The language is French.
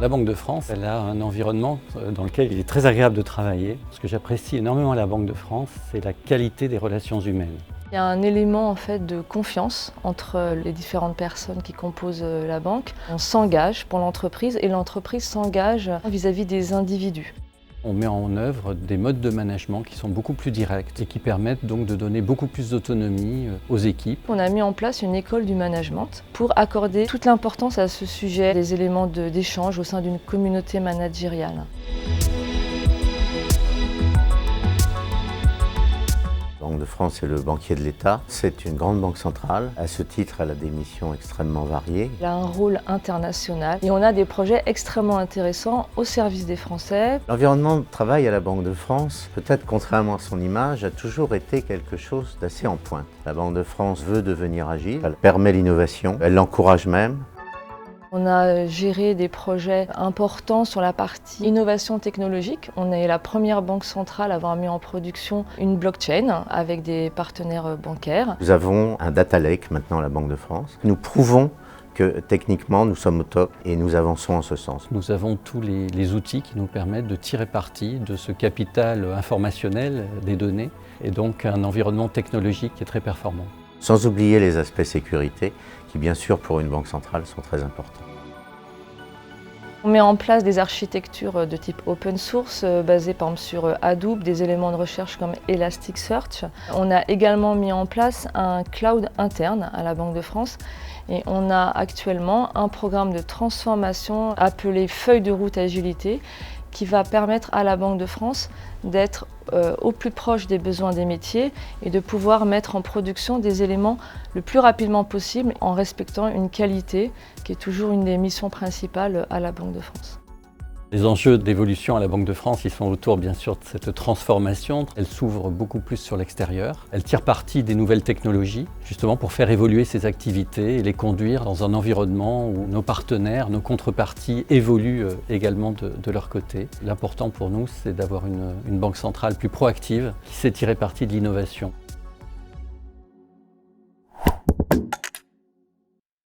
La Banque de France, elle a un environnement dans lequel il est très agréable de travailler. Ce que j'apprécie énormément à la Banque de France, c'est la qualité des relations humaines. Il y a un élément en fait de confiance entre les différentes personnes qui composent la banque. On s'engage pour l'entreprise et l'entreprise s'engage vis-à-vis des individus. On met en œuvre des modes de management qui sont beaucoup plus directs et qui permettent donc de donner beaucoup plus d'autonomie aux équipes. On a mis en place une école du management pour accorder toute l'importance à ce sujet, des éléments d'échange au sein d'une communauté managériale. La Banque de France est le banquier de l'État. C'est une grande banque centrale. À ce titre, elle a des missions extrêmement variées. Elle a un rôle international et on a des projets extrêmement intéressants au service des Français. L'environnement de travail à la Banque de France, peut-être contrairement à son image, a toujours été quelque chose d'assez en pointe. La Banque de France veut devenir agile, elle permet l'innovation, elle l'encourage même. On a géré des projets importants sur la partie innovation technologique. On est la première banque centrale à avoir mis en production une blockchain avec des partenaires bancaires. Nous avons un data lake maintenant à la Banque de France. Nous prouvons que techniquement nous sommes au top et nous avançons en ce sens. Nous avons tous les outils qui nous permettent de tirer parti de ce capital informationnel des données et donc un environnement technologique qui est très performant. Sans oublier les aspects sécurité qui, bien sûr, pour une banque centrale, sont très importants. On met en place des architectures de type open source basées par exemple sur Hadoop, des éléments de recherche comme Elasticsearch. On a également mis en place un cloud interne à la Banque de France et on a actuellement un programme de transformation appelé Feuille de route agilité qui va permettre à la Banque de France d'être au plus proche des besoins des métiers et de pouvoir mettre en production des éléments le plus rapidement possible en respectant une qualité qui est toujours une des missions principales à la Banque de France. Les enjeux d'évolution à la Banque de France, ils sont autour bien sûr de cette transformation. Elle s'ouvre beaucoup plus sur l'extérieur. Elle tire parti des nouvelles technologies, justement pour faire évoluer ses activités et les conduire dans un environnement où nos partenaires, nos contreparties évoluent également de leur côté. L'important pour nous, c'est d'avoir une banque centrale plus proactive qui sait tirer parti de l'innovation.